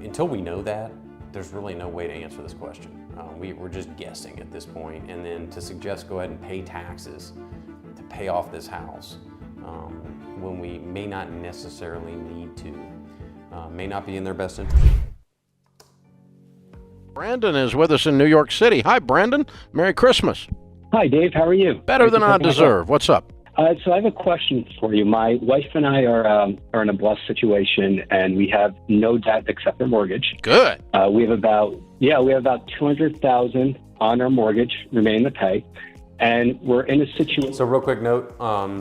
until we know that, there's really no way to answer this question. We're just guessing at this point, and then to suggest go ahead and pay taxes to pay off this house when we may not necessarily need to, may not be in their best interest. Brandon is with us in New York City. Hi, Brandon. Merry Christmas. Hi, Dave. How are you? Better than I deserve. What's up? So I have a question for you. My wife and I are in a blessed situation, and we have no debt except our mortgage. Good. We have about $200,000 on our mortgage remaining to pay, and we're in a situation. So real quick note,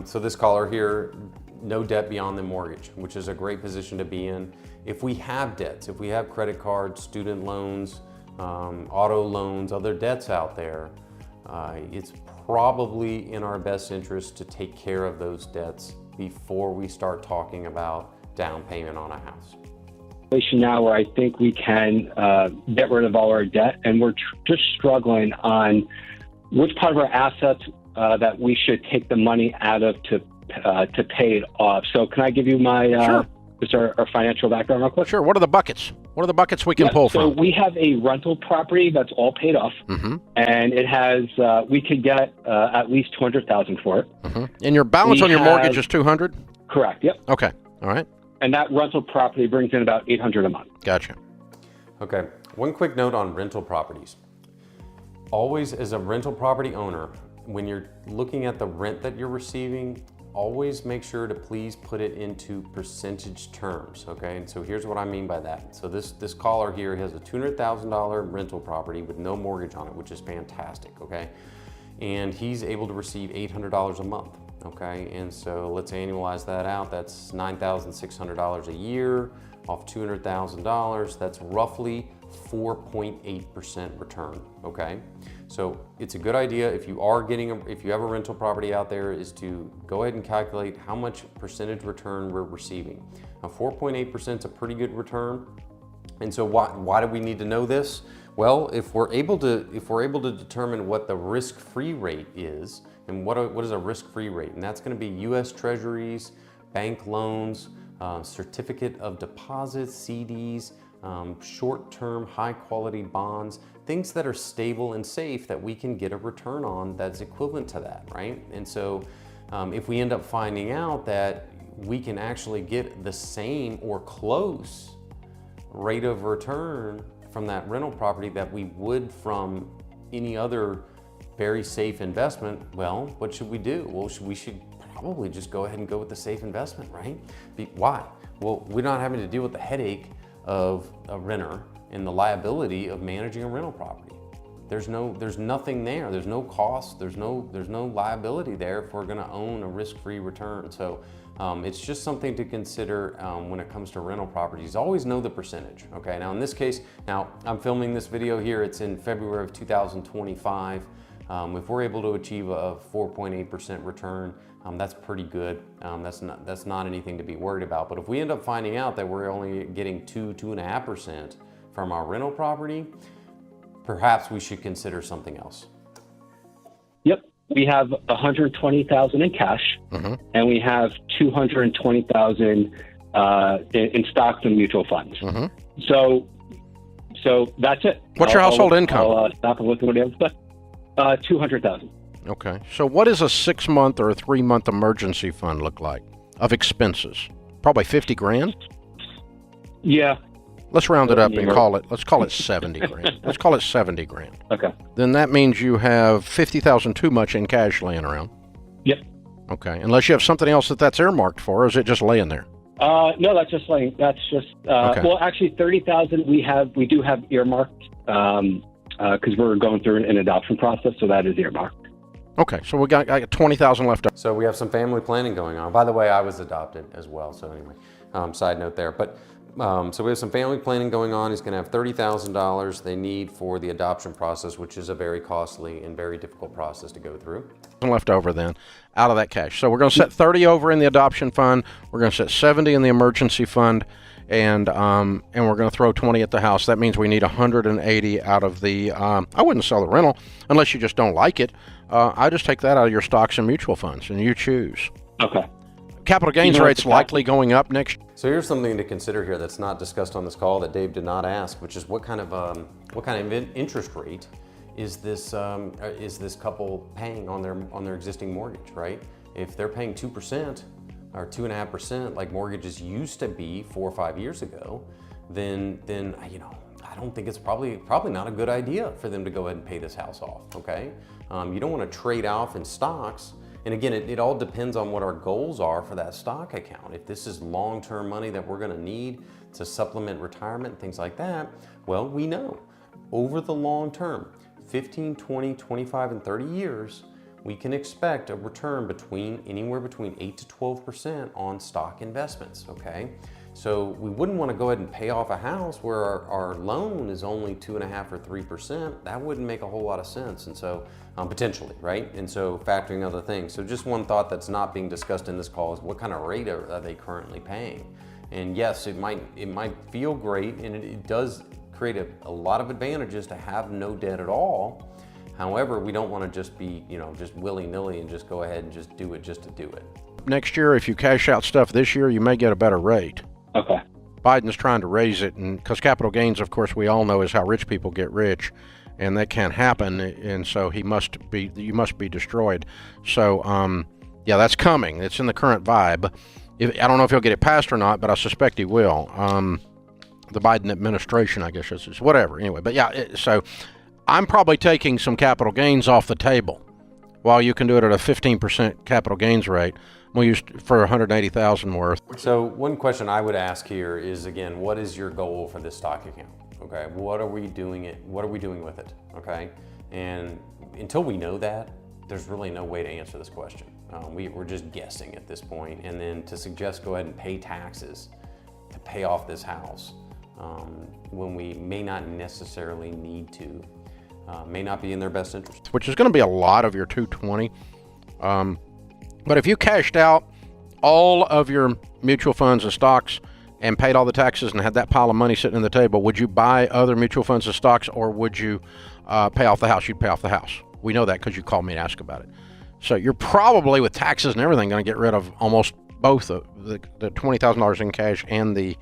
so this caller here, no debt beyond the mortgage, which is a great position to be in. If we have debts, if we have credit cards, student loans, auto loans, other debts out there, it's probably in our best interest to take care of those debts before we start talking about down payment on a house. Now where I think we can get rid of all our debt, and we're just struggling on which part of our assets that we should take the money out of to pay it off. So can I give you my Sure. just our financial background real quick? Sure. What are the buckets? What are the buckets we can pull so from? we have a rental property that's all paid off, and it has we could get at least $200,000 for it. And your balance We on your have- mortgage is $200? Correct. Yep. Okay. All right. And that rental property brings in about $800 a month. Gotcha. Okay, one quick note on rental properties. Always, as a rental property owner, when you're looking at the rent that you're receiving, always make sure to please put it into percentage terms, okay? And so here's what I mean by that. So this caller here has a $200,000 rental property with no mortgage on it, which is fantastic, okay? And he's able to receive $800 a month, okay? And so let's annualize that out. That's $9,600 a year off $200,000. That's roughly 4.8% return, okay? So it's a good idea if you are if you have a rental property out there, is to go ahead and calculate how much percentage return we're receiving. Now 4.8% is a pretty good return. And so why do we need to know this? Well, if we're able to determine what the risk-free rate is, and what is a risk-free rate, and that's going to be U.S. Treasuries, bank loans, certificate of deposits, CDs, short-term, high-quality bonds, things that are stable and safe that we can get a return on that's equivalent to that, right? And so if we end up finding out that we can actually get the same or close rate of return from that rental property that we would from any other very safe investment, well, what should we do? Well, we should probably just go ahead and go with the safe investment, right? Why? Well, we're not having to deal with the headache of a renter and the liability of managing a rental property. There's nothing there. There's no cost. There's no liability there if we're going to own a risk-free return. So it's just something to consider when it comes to rental properties. Always know the percentage. Okay. Now in this case, I'm filming this video here. It's in February of 2025. If we're able to achieve a 4.8% return, that's pretty good. That's not anything to be worried about. But if we end up finding out that we're only getting 2.5% from our rental property, perhaps we should consider something else. Yep. We have $120,000 in cash, and we have $220,000 in stocks and mutual funds. So that's it. What's your household income? I'll stop and look at what else. $200,000. Okay. So what does a 6-month or a 3-month emergency fund look like of expenses? Probably 50 grand? Yeah. Let's round it up and let's call it 70 grand. Let's call it 70 grand. Okay. Then that means you have 50,000 too much in cash laying around. Yep. Okay. Unless you have something else that's earmarked for, or is it just laying there? No, that's just okay. Well, actually 30,000 we do have earmarked because we're going through an adoption process, so that is earmarked. Okay, so I got 20,000 left. So we have some family planning going on. By the way, I was adopted as well. So anyway, side note there. But so we have some family planning going on. He's going to have $30,000 they need for the adoption process, which is a very costly and very difficult process to go through. Left over then out of that cash. So we're going to set 30 over in the adoption fund. We're going to set 70 in the emergency fund, and we're going to throw 20 at the house. That means we need 180 out of the. I wouldn't sell the rental unless you just don't like it. I just take that out of your stocks and mutual funds, and you choose. Okay. capital gains You know, rate's likely going up next year. So here's something to consider here that's not discussed on this call that Dave did not ask, which is what kind of interest rate is this couple paying on their existing mortgage, right? If they're paying 2% or 2.5% like mortgages used to be 4 or 5 years ago, then I don't think it's probably not a good idea for them to go ahead and pay this house off. Okay, you don't want to trade off in stocks. And again, it all depends on what our goals are for that stock account. If this is long-term money that we're going to need to supplement retirement, things like that, well, we know over the long term, 15, 20, 25, and 30 years, we can expect a return anywhere between 8 to 12% on stock investments, okay? So we wouldn't want to go ahead and pay off a house where our loan is only 2.5 or 3%. That wouldn't make a whole lot of sense. And so potentially, right? And so factoring other things. So just one thought that's not being discussed in this call is what kind of rate are they currently paying? And yes, it might feel great, and it does create a lot of advantages to have no debt at all. However, we don't want to just be, just willy-nilly and just go ahead and just do it just to do it. Next year, if you cash out stuff this year, you may get a better rate. Okay. Biden's trying to raise it, and because capital gains, of course, we all know is how rich people get rich, and that can't happen, and so you must be destroyed. So, yeah, that's coming. It's in the current vibe. I don't know if he'll get it passed or not, but I suspect he will. The Biden administration, I guess, is whatever. Anyway, but yeah, so I'm probably taking some capital gains off the table. While you can do it at a 15% capital gains rate, we'll use for $180,000 worth. So one question I would ask here is, again, what is your goal for this stock account? Okay, what are we doing with it? Okay, and until we know that, there's really no way to answer this question. We're just guessing at this point, and then to suggest go ahead and pay taxes to pay off this house when we may not necessarily need to, may not be in their best interest. Which is going to be a lot of your $220. But if you cashed out all of your mutual funds and stocks and paid all the taxes and had that pile of money sitting on the table, would you buy other mutual funds and stocks, or would you pay off the house? You'd pay off the house. We know that because you called me and asked about it. So you're probably, with taxes and everything, going to get rid of almost both the $20,000 in cash and the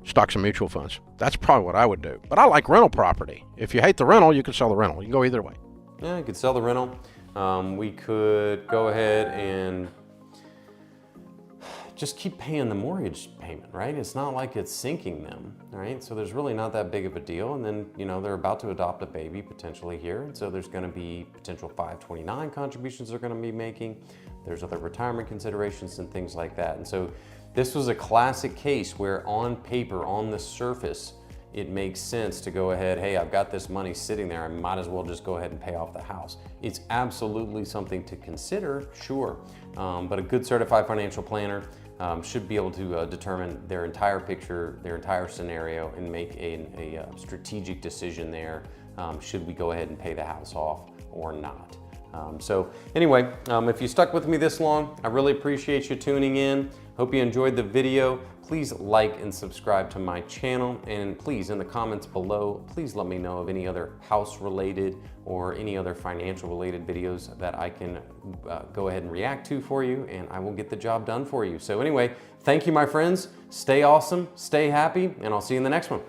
stocks and mutual funds. That's probably what I would do. But I like rental property. If you hate the rental, you can sell the rental. You can go either way. Yeah, you could sell the rental. We could go ahead and just keep paying the mortgage payment, right? It's not like it's sinking them, right? So there's really not that big of a deal. And then, they're about to adopt a baby potentially here. And so there's going to be potential 529 contributions they're going to be making. There's other retirement considerations and things like that. And so this was a classic case where on paper, on the surface, it makes sense to go ahead, hey, I've got this money sitting there, I might as well just go ahead and pay off the house. It's absolutely something to consider, sure, but a good certified financial planner should be able to determine their entire picture, their entire scenario, and make a strategic decision there. Should we go ahead and pay the house off or not? So anyway, if you stuck with me this long, I really appreciate you tuning in. Hope you enjoyed the video. Please like and subscribe to my channel, and please, in the comments below, please let me know of any other house related or any other financial related videos that I can go ahead and react to for you, and I will get the job done for you. So anyway, thank you, my friends. Stay awesome, stay happy, and I'll see you in the next one.